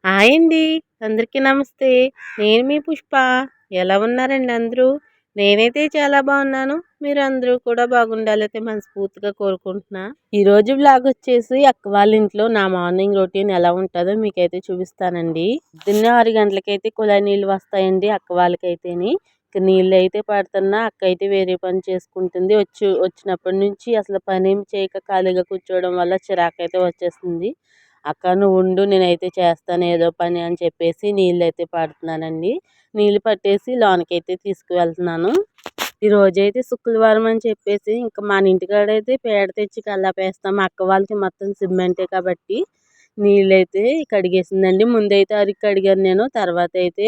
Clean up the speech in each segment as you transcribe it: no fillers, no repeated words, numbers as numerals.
Hi అండి. అందరికీ నమస్తే. నేను మీ పుష్ప. ఎలా ఉన్నారండి అందరూ? నేనైతే చాలా బాగున్నాను. మీరందరూ కూడా బాగుండాలైతే మనస్ఫూర్తిగా కోరుకుంటున్నా. ఈరోజు వ్లాగ్ వచ్చేసి అక్క వాళ్ళ ఇంట్లో నా మార్నింగ్ రొటీన్ ఎలా ఉంటుందో మీకైతే చూపిస్తానండి. పొద్దున్నే 6 గంటలకైతే కుళాయి నీళ్ళు వస్తాయండి అక్క వాళ్ళకైతేని. ఇక నీళ్ళు అయితే పడుతున్నా అక్క అయితే వేరే పని చేసుకుంటుంది. వచ్చినప్పటి నుంచి అసలు పని ఏం చేయక ఖాళీగా కూర్చోవడం వల్ల చిరాకైతే వచ్చేస్తుంది. అక్క నువ్వు ఉండు నేనైతే చేస్తాను ఏదో పని అని చెప్పేసి నీళ్ళైతే పడుతున్నానండి. నీళ్ళు పట్టేసి లోనకైతే తీసుకువెళ్తున్నాను. ఈ రోజైతే శుక్రవారం అని చెప్పేసి ఇంకా మన ఇంటికాడైతే పేడ తెచ్చి కల్లాపేస్తాం. అక్క వాళ్ళకి మొత్తం సిమెంటే కాబట్టి నీళ్ళైతే కడిగేసిందండి. ముందైతే అరికి కడిగాను నేను. తర్వాత అయితే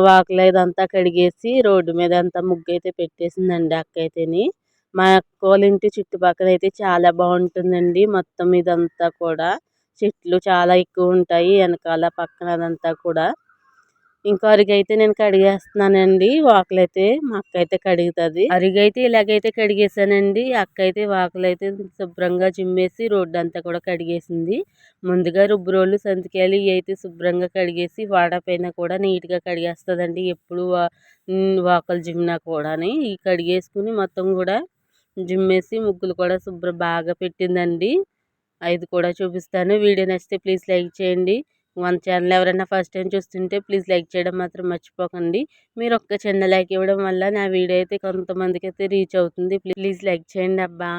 వాకిలి ఇదంతా కడిగేసి రోడ్డు మీద అంతా ముగ్గు అయితే పెట్టేసిందండి అక్క అయితేని. మా అక్క వాళ్ళ ఇంటి చుట్టుపక్కల అయితే చాలా బాగుంటుందండి. మొత్తం ఇదంతా కూడా చెట్లు చాలా ఎక్కువ ఉంటాయి వెనకాల పక్కన అదంతా కూడా. ఇంకో అరుగైతే నేను కడిగేస్తున్నానండి. వాకిలైతే మా అక్క అయితే కడుగుతుంది. అరుగైతే ఇలాగైతే కడిగేసానండి. అక్క అయితే వాకిలైతే శుభ్రంగా చిమ్మేసి రోడ్డు అంతా కూడా కడిగేసింది. ముందుగా రుబ్బురోళ్ళు సంతికాయలు ఇవి అయితే శుభ్రంగా కడిగేసి వాడపైన కూడా నీట్గా కడిగేస్తుందండి. ఎప్పుడు వాకలు జిమ్మినా కూడా ఈ కడిగేసుకుని మొత్తం కూడా జిమ్మేసి ముగ్గులు కూడా బాగా పెట్టిందండి. అది కూడా చూపిస్తాను. వీడియో నచ్చితే ప్లీజ్ లైక్ చేయండి. మన ఛానల్ ఎవరైనా ఫస్ట్ టైం చూస్తుంటే ప్లీజ్ లైక్ చేయడం మాత్రం మర్చిపోకండి. మీరు ఒక్క చిన్న లైక్ ఇవ్వడం వల్ల నా వీడియో అయితే కొంతమందికి అయితే రీచ్ అవుతుంది. ప్లీజ్ లైక్ చేయండి అబ్బా.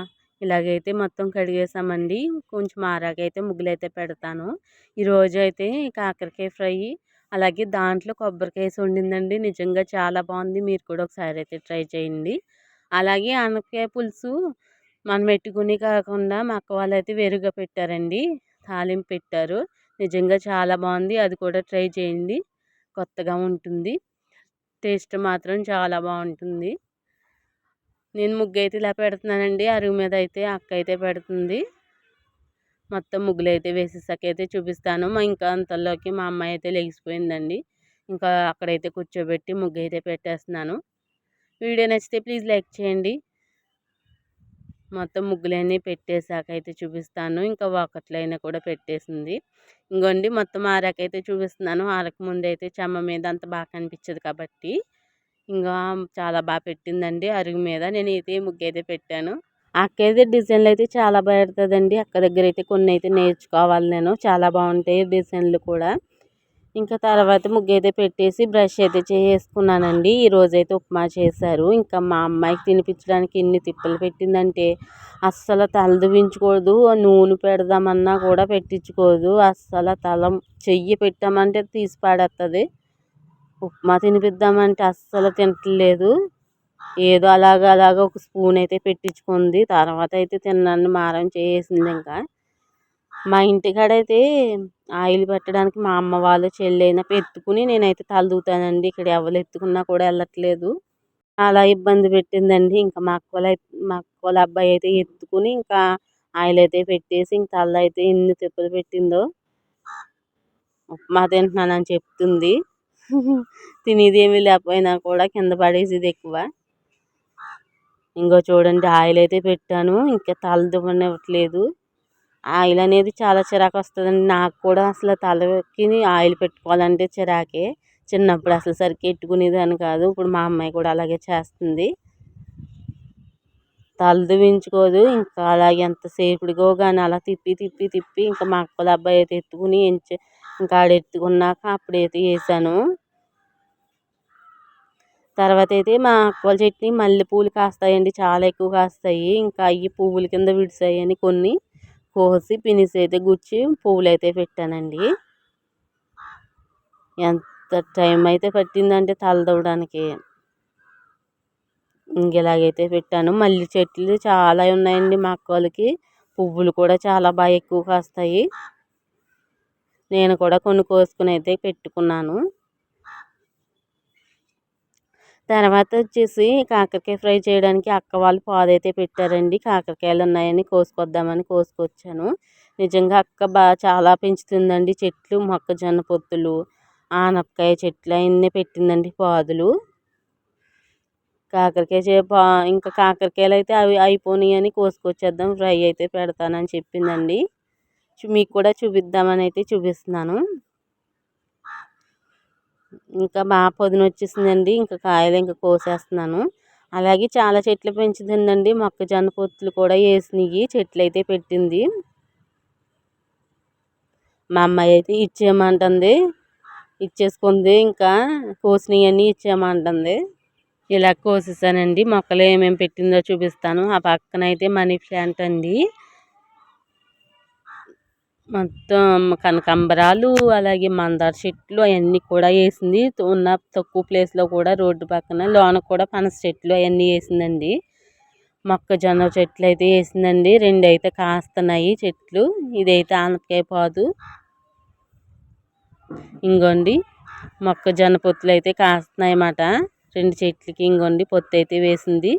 ఇలాగైతే మొత్తం కడిగేసామండి. కొంచెం ఆరాకైతే ముగ్గులు అయితే పెడతాను. ఈరోజు అయితే కాకరకాయ ఫ్రై అలాగే దాంట్లో కొబ్బరికాయ వేసి వండిందండి. నిజంగా చాలా బాగుంది. మీరు కూడా ఒకసారి అయితే ట్రై చేయండి. అలాగే ఆనపకాయ పులుసు మనం పెట్టుకుని కాకుండా మా అక్క వాళ్ళు అయితే వేరుగా పెట్టారండి. తాలింపు పెట్టారు. నిజంగా చాలా బాగుంది. అది కూడా ట్రై చేయండి. కొత్తగా ఉంటుంది. టేస్ట్ మాత్రం చాలా బాగుంటుంది. నేను ముగ్గు అయితే ఇలా పెడుతున్నానండి. అరుగు మీద అయితే అక్క అయితే పెడుతుంది. మొత్తం ముగ్గులు అయితే వేసేసాక అయితే చూపిస్తాను. ఇంకా అంతలోకి మా అమ్మాయి అయితే లెగిసిపోయిందండి. ఇంకా అక్కడైతే కూర్చోబెట్టి ముగ్గు అయితే పెట్టేస్తున్నాను. వీడియో నచ్చితే ప్లీజ్ లైక్ చేయండి. మొత్తం ముగ్గులన్నీ పెట్టేశాక అయితే చూపిస్తాను. ఇంకా వాకట్లైనా కూడా పెట్టేసింది. ఇంకోండి మొత్తం ఆరాకైతే చూపిస్తున్నాను. ఆరక ముందు అయితే చెమ్మ మీద అంత బాగా కనిపించదు కాబట్టి ఇంకా చాలా బాగా పెట్టిందండి అరుగు మీద. నేను అయితే ముగ్గు అయితే పెట్టాను. అక్క అయితే డిజైన్లు అయితే చాలా బాగా పెడుతుందండి. అక్క దగ్గర అయితే కొన్ని అయితే నేర్చుకోవాలి నేను. చాలా బాగుంటాయి డిజైన్లు కూడా. ఇంకా తర్వాత ముగ్గు అయితే పెట్టేసి బ్రష్ అయితే చేసుకున్నానండి. ఈరోజైతే ఉప్మా చేశారు. ఇంకా మా అమ్మాయికి తినిపించడానికి ఎన్ని తిప్పలు పెట్టిందంటే అస్సలు తల దువ్వించుకోదు. నూనె పెడదామన్నా కూడా పెట్టించుకోదు. అస్సలు చెయ్యి పెట్టామంటే తీసి పాడేస్తుంది. ఉప్మా తినిపిద్దామంటే అస్సలు తినట్లేదు. ఏదో అలాగ ఒక స్పూన్ అయితే పెట్టించుకుంది. తర్వాత అయితే తిన్నాను మారం చేసింది. ఇంకా మా ఇంటికాడైతే ఆయిల్ పెట్టడానికి మా అమ్మ వాళ్ళు చెల్లైనా ఎత్తుకుని నేనైతే తల దూతానండి. ఇక్కడ ఎవరు ఎత్తుకున్నా కూడా వెళ్ళట్లేదు. అలా ఇబ్బంది పెట్టిందండి. ఇంకా మా అక్క వాళ్ళ అబ్బాయి అయితే ఎత్తుకుని ఇంకా ఆయిల్ అయితే పెట్టేసి ఇంక తల అయితే ఎన్ని తిప్పలు పెట్టిందో. ఉప్మా తింటున్నానని చెప్తుంది. తినేది ఏమీ లేకపోయినా కూడా కింద పడేసేది ఎక్కువ. ఇంకో చూడండి ఆయిల్ అయితే పెట్టాను. ఇంకా తల దువ్వనివ్వట్లేదు. ఆయిల్ అనేది చాలా చిరాకు వస్తుందండి. నాకు కూడా అసలు తలకి ఆయిల్ పెట్టుకోవాలంటే చిరాకే. చిన్నప్పుడు అసలు సరిగ్గా ఎట్టుకునేదాన్ని కాదు. ఇప్పుడు మా అమ్మాయి కూడా అలాగే చేస్తుంది. తల దువ్వించుకోదు. ఇంకా అలాగే ఎంతసేపుడిగో కానీ అలా తిప్పి తిప్పి తిప్పి ఇంకా మా అక్కల అబ్బాయి అయితే ఎత్తుకుని ఇంకా ఆడ ఎత్తుకున్నాక అప్పుడైతే వేసాను. తర్వాత అయితే మా అక్క వాళ్ళ చెట్టుని మల్లెపూలు కాస్తాయండి. చాలా ఎక్కువ కాస్తాయి. ఇంకా అవి పువ్వుల కింద విడిసాయని కొన్ని కోసి పినిసి అయితే గుచ్చి పువ్వులు అయితే పెట్టానండి. ఎంత టైం అయితే పట్టిందంటే తల దువ్వడానికి. ఇంకెలాగైతే పెట్టాను. మల్లె చెట్లు చాలా ఉన్నాయండి మా అక్క వాళ్ళకి. పువ్వులు కూడా చాలా బాగా ఎక్కువ కాస్తాయి. నేను కూడా కొన్ని కోసుకుని అయితే పెట్టుకున్నాను. తర్వాత వచ్చేసి కాకరకాయ ఫ్రై చేయడానికి అక్క వాళ్ళు పాదైతే పెట్టారండి. కాకరకాయలు ఉన్నాయని కోసుకొద్దామని కోసుకొచ్చాను. నిజంగా అక్క చాలా పెంచుతుందండి చెట్లు. మొక్కజొన్న పొత్తులు, ఆనపకాయ చెట్లు అవన్నీ పెట్టిందండి పాదులు. ఇంకా కాకరకాయలు అయితే అవి అయిపోయినాయి అని కోసుకొచ్చేద్దాం ఫ్రై అయితే పెడతానని చెప్పిందండి. మీకు కూడా చూపిద్దామని అయితే చూపిస్తున్నాను. ఇంకా బాగా పొదునొచ్చేసిందండి. ఇంకా కాయలు ఇంకా కోసేస్తున్నాను. అలాగే చాలా చెట్లు పెంచుతుందండి. మొక్కజొన్న పొత్తులు కూడా వేసినాయి. చెట్లు అయితే పెట్టింది. మా అమ్మాయి అయితే ఇచ్చేయమంటుంది. ఇచ్చేసుకుంది. ఇంకా కోసినవన్నీ ఇచ్చేయమంటుంది. ఇలా కోసేసానండి. మొక్కలు ఏమేమి పెట్టిందో చూపిస్తాను. ఆ పక్కన అయితే మనీ ప్లాంట్ అండి. మొత్తం కనకాంబరాలు అలాగే మందార చెట్లు అవన్నీ కూడా వేసింది. ఉన్న తక్కువ ప్లేస్లో కూడా రోడ్డు పక్కన లోన కూడా పనస చెట్లు అవన్నీ వేసిందండి. మొక్కజొన్న చెట్లు అయితే వేసిందండి. 2 అయితే కాస్తున్నాయి చెట్లు. ఇదైతే ఆనపకాయ పాదు. ఇంగోండి మొక్కజొన్న పొత్తులు అయితే కాస్తున్నాయి అన్నమాట. 2 చెట్లకి ఇంగోండి పొత్తు అయితే వేసింది.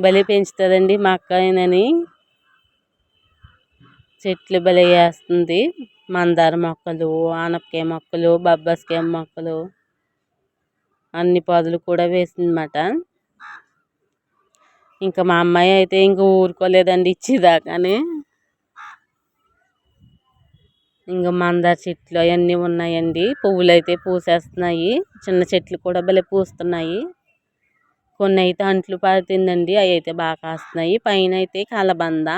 భలే పెంచుతుందండి మా అక్కనేని. చెట్లు భలే వేస్తుంది. మందార మొక్కలు, ఆనపకాయ మొక్కలు, బొబ్బాస్కాయ మొక్కలు అన్ని పొదలు కూడా వేసిందన్నమాట. ఇంకా మా అమ్మాయి అయితే ఇంక ఊరుకోలేదండి ఇచ్చేదాకానే. ఇంకా మందార చెట్లు అవన్నీ ఉన్నాయండి. పువ్వులు అయితే పూసేస్తున్నాయి. చిన్న చెట్లు కూడా భలే పూస్తున్నాయి. కొన్ని అయితే అంట్లు పాతిందండి. అవి అయితే బాగా కాస్తున్నాయి. పైన అయితే కలబంద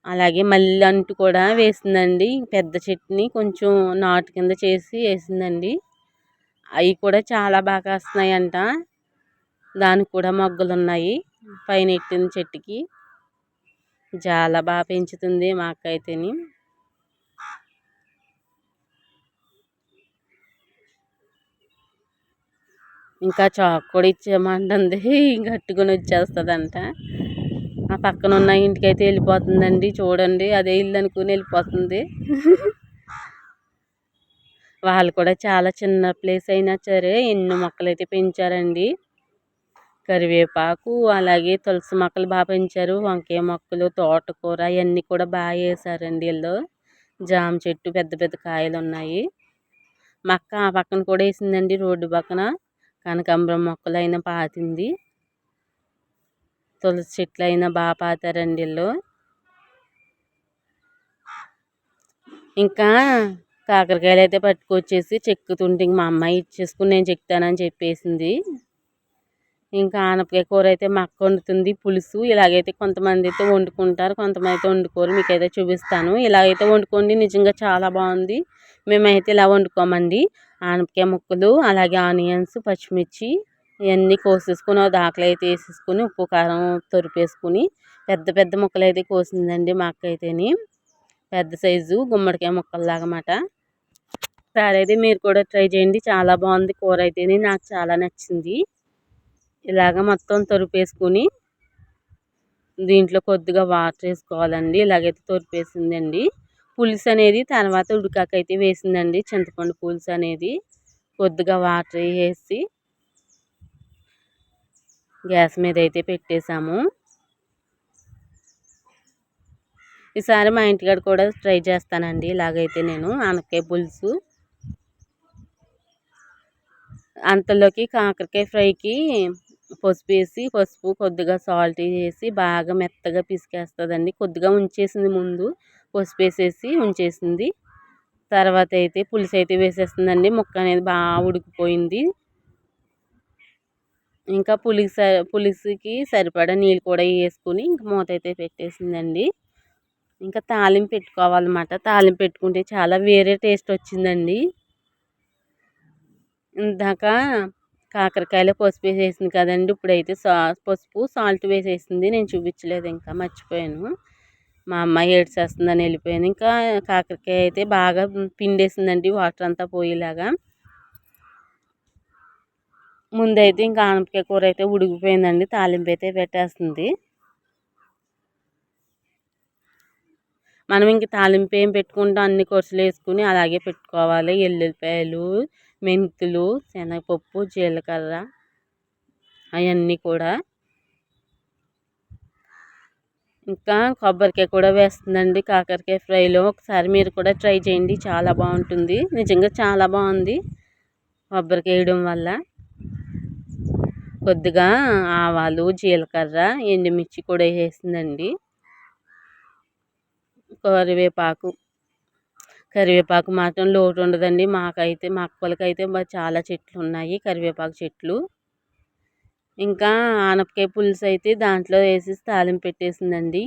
అలాగే మల్లె అంటు కూడా వేసిందండి. పెద్ద చెట్టుని కొంచెం నాటు కింద చేసి వేసిందండి. అవి కూడా చాలా బాగా కాస్తున్నాయంట. దానికి కూడా మొగ్గలు ఉన్నాయి. పైన ఎట్టిన చెట్టుకి చాలా బాగా పెంచుతుంది మా అక్క అయితేని. ఇంకా చాకు కూడా ఇచ్చేయమంటుంది. కట్టుకుని వచ్చేస్తుందంట. ఆ పక్కన ఉన్న ఇంటికి అయితే వెళ్ళిపోతుందండి. చూడండి అదే ఇల్లు అనుకుని వెళ్ళిపోతుంది. వాళ్ళు కూడా చాలా చిన్న ప్లేస్ అయినా సరే ఎన్ని మొక్కలు అయితే పెంచారండి. కరివేపాకు అలాగే తులసి మొక్కలు బాగా పెంచారు. వంకాయ మొక్కలు, తోటకూర అవన్నీ కూడా బాగా వేసారండి వీళ్ళు. జామ చెట్టు పెద్ద పెద్ద కాయలు ఉన్నాయి. మా అక్క ఆ పక్కన కూడా వేసిందండి. రోడ్డు పక్కన కనకాంబరం మొక్కలు అయినా పాతింది. తులసి చెట్లు అయినా బాగా పాతారండి వీళ్ళు. ఇంకా కాకరకాయలు అయితే పట్టుకొచ్చేసి చెక్కుతుంటే మా అమ్మాయి ఇచ్చేసుకుని నేను చెక్తానని చెప్పేసింది. ఇంకా ఆనపకాయ కూర అయితే మా అక్క వండుతుంది. పులుసు ఇలాగైతే కొంతమంది అయితే వండుకుంటారు, కొంతమంది అయితే వండుకోరు. మీకైతే చూపిస్తాను. ఇలాగైతే వండుకోండి, నిజంగా చాలా బాగుంది. మేమైతే ఇలా వండుకోమండి. ఆనపకాయ ముక్కలు అలాగే ఆనియన్స్, పచ్చిమిర్చి ఇవన్నీ కోసేసుకుని దాకలు అయితే వేసేసుకుని ఉప్పు కారం తొరిపేసుకుని పెద్ద పెద్ద ముక్కలు అయితే కోసిందండి మా అక్క అయితేని. పెద్ద సైజు గుమ్మడికాయ ముక్కల్లాగా అన్నమాట. సరే అయితే మీరు కూడా ట్రై చేయండి. చాలా బాగుంది కూర అయితేని. నాకు చాలా నచ్చింది. ఇలాగ మొత్తం తొరిపేసుకుని దీంట్లో కొద్దిగా వాటర్ వేసుకోవాలండి. ఇలాగైతే తొరిపేసిందండి. పులుసు అనేది తర్వాత ఉడికాకైతే వేసిందండి. చింతపండు పులుసు అనేది కొద్దిగా వాటర్ వేసి గ్యాస్ మీద అయితే పెట్టేసాము. ఈసారి మా ఇంటికాడ కూడా ట్రై చేస్తానండి. ఇలాగైతే నేను ఆనపకాయ పులుసు. అంతలోకి కాకరకాయ ఫ్రైకి పసుపు కొద్దిగా సాల్ట్ వేసి బాగా మెత్తగా పిసికేస్తుందండి. కొద్దిగా ఉంచేసింది ముందు, పసుపు వేసేసి ఉంచేసింది. తర్వాత అయితే పులుసు అయితే వేసేస్తుందండి. ముక్క అనేది బాగా ఉడికిపోయింది. ఇంకా పులుసుకి సరిపడా నీళ్ళు కూడా వేసుకుని ఇంకా మూత అయితే పెట్టేసిందండి. ఇంకా తాలింపు పెట్టుకోవాలన్నమాట. తాలింపు పెట్టుకుంటే చాలా వేరే టేస్ట్ వచ్చిందండి. ఇందాక కాకరకాయలో పసుపు వేసేసింది కదండి. ఇప్పుడైతే పసుపు సాల్ట్ వేసేసింది. నేను చూపించలేదు, ఇంకా మర్చిపోయాను. మా అమ్మాయి ఏడ్చేస్తుందని వెళ్ళిపోయాను. ఇంకా కాకరకాయ అయితే బాగా పిండేసిందండి, వాటర్ అంతా పోయేలాగా. ముందైతే ఇంకా ఆనపకాయ కూర అయితే ఉడికిపోయిందండి. తాలింపు అయితే పెట్టేస్తుంది. మనం ఇంక తాలింపు ఏం పెట్టుకుంటాం, అన్ని కొరసలు వేసుకుని అలాగే పెట్టుకోవాలి. ఎల్లుల్లిపాయలు, మెంతులు, శనగపప్పు, జీలకర్ర అవన్నీ కూడా. ఇంకా కొబ్బరికాయ కూడా వేస్తుందండి కాకరకాయ ఫ్రైలో. ఒకసారి మీరు కూడా ట్రై చేయండి, చాలా బాగుంటుంది. నిజంగా చాలా బాగుంది కొబ్బరికాయ వేయడం వల్ల. కొద్దిగా ఆవాలు, జీలకర్ర, ఎండుమిర్చి కూడా వేసేసిందండి. కరివేపాకు కరివేపాకు మాత్రం లోటు ఉండదండి. మాకైతే మా అక్కలకైతే చాలా చెట్లు ఉన్నాయి కరివేపాకు చెట్లు. ఇంకా ఆనపకాయ పులుసు అయితే దాంట్లో వేసేసి తాలింపు పెట్టేసిందండి.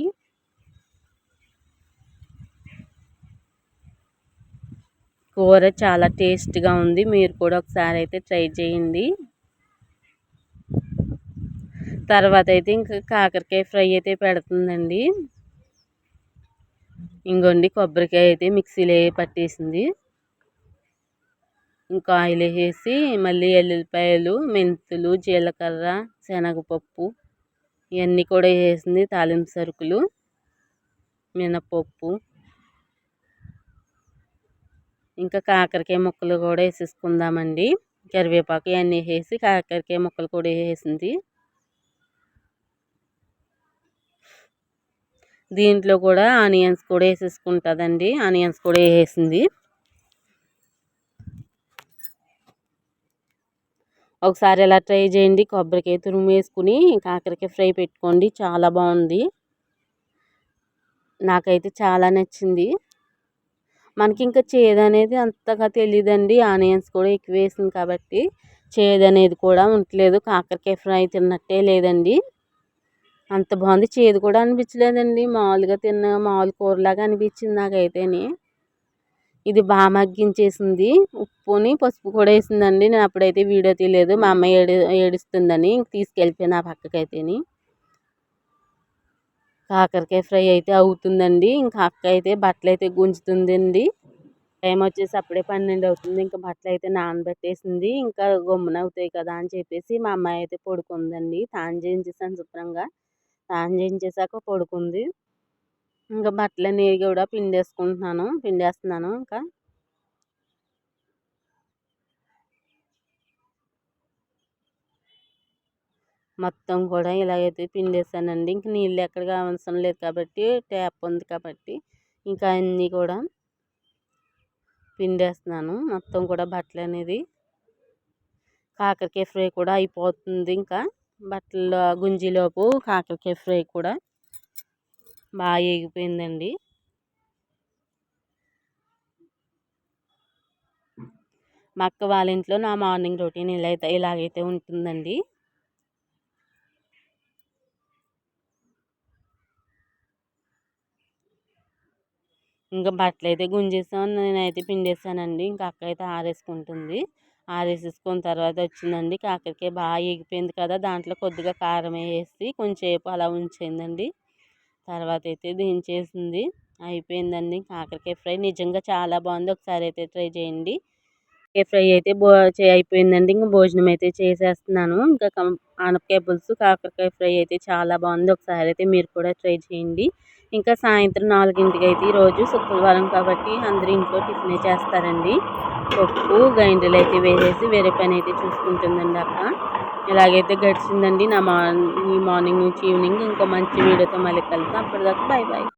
కూర చాలా టేస్ట్గా ఉంది. మీరు కూడా ఒకసారి అయితే ట్రై చేయండి. తర్వాత అయితే ఇంకా కాకరకాయ ఫ్రై అయితే పెడుతుందండి. ఇంకోండి కొబ్బరికాయ అయితే మిక్సీలో పట్టేసింది. ఇంకా ఆయిల్ వేసి మళ్ళీ ఎల్లుల్లిపాయలు, మెంతులు, జీలకర్ర, శనగపప్పు ఇవన్నీ కూడా వేసింది. తాలింపు సరుకులు, మినపప్పు, ఇంకా కాకరకాయ ముక్కలు కూడా వేసేసుకుందామండి. కరివేపాకు ఇవన్నీ వేసి కాకరకాయ ముక్కలు కూడా వేసింది. దీంట్లో కూడా ఆనియన్స్ కూడా వేసేసుకుంటుందండి. ఆనియన్స్ కూడా వేసింది. ఒకసారి ఎలా ట్రై చేయండి. కొబ్బరికాయ తురుము వేసుకుని కాకరకాయ ఫ్రై పెట్టుకోండి, చాలా బాగుంది. నాకైతే చాలా నచ్చింది. మనకి ఇంకా చేదు అనేది అంతగా తెలియదండి. ఆనియన్స్ కూడా ఎక్కువ వేసింది కాబట్టి చేదు అనేది కూడా ఉండలేదు. కాకరకాయ ఫ్రై తిన్నట్టే లేదండి, అంత బాగుంది. చేదు కూడా అనిపించలేదండి, మామూలుగా మామూలు కూరలాగా అనిపించింది నాకైతేని. ఇది బాగా మగ్గించేసింది. ఉప్పుని పసుపు కూడా వేసిందండి. నేను అప్పుడైతే వీడియో తీయలేదు, మా అమ్మ ఏడుస్తుందని తీసుకెళ్ళిపోయాను ఆ పక్కకైతేని. కాకరకాయ ఫ్రై అయితే అవుతుందండి. ఇంకా అక్క అయితే బట్టలు అయితే గుంజుతుందండి. టైం వచ్చేసి అప్పుడే 12 అవుతుంది. ఇంకా బట్టలు అయితే నానబెట్టేసింది. ఇంకా గమ్మున అవుతాయి కదా అని చెప్పేసి మా అమ్మాయి అయితే పడుకుందండి. తాను చేయించేసాను శుభ్రంగా. తాను చేయించేసాక పడుకుంది. ఇంకా బట్టలన్నీ కూడా పిండేస్తున్నాను. ఇంకా మొత్తం కూడా ఇలాగైతే పిండేసానండి. ఇంక నీళ్ళు ఎక్కడికి అవసరం లేదు కాబట్టి, ట్యాప్ ఉంది కాబట్టి ఇంకా అన్నీ కూడా పిండేస్తున్నాను. మొత్తం కూడా బట్టలు అనేది. కాకరకాయ ఫ్రై కూడా అయిపోతుంది. ఇంకా బట్టలు గుంజిలోపు కాకరకాయ ఫ్రై కూడా బాగా ఎగిపోయిందండి. మా అక్క వాళ్ళ ఇంట్లో నా మార్నింగ్ రొటీన్ ఇలాగైతే ఉంటుందండి. ఇంకా బట్టలు అయితే గుంజేసాను, నేనైతే పిండేసానండి. ఇంకా అక్క అయితే ఆరేసుకుంటుంది. ఆరేసేసుకున్న తర్వాత వచ్చిందండి. కాకరకాయ బాగా ఎగిపోయింది కదా, దాంట్లో కొద్దిగా కారం వేసి కొంచెంసేపు అలా ఉంచిందండి. తర్వాత అయితే దించేసింది. అయిపోయిందండి కాకరకాయ ఫ్రై. నిజంగా చాలా బాగుంది. ఒకసారి అయితే ట్రై చేయండి. ఫ్రై అయితే అయిపోయిందండి. ఇంకా భోజనం అయితే చేసేస్తున్నాను. ఇంకా ఆనపకాయ పులుసు, కాకరకాయ ఫ్రై అయితే చాలా బాగుంది. ఒకసారి అయితే మీరు కూడా ట్రై చేయండి. ఇంకా సాయంత్రం 4ంటికి అయితే ఈరోజు శుక్రవారం కాబట్టి అందరూ ఇంట్లో టిఫినే చేస్తారండి. పప్పు గైండ్రలు అయితే వేసేసి వేరే పని అయితే చూసుకుంటుందండి అక్క. ఇలాగైతే గడిచిందండి నా మార్నింగ్ నుంచి ఈవినింగ్. ఇంకో మంచి వీడియోతో మళ్ళీ కలుద్దాం. అప్పటిదాకా బాయ్ బాయ్.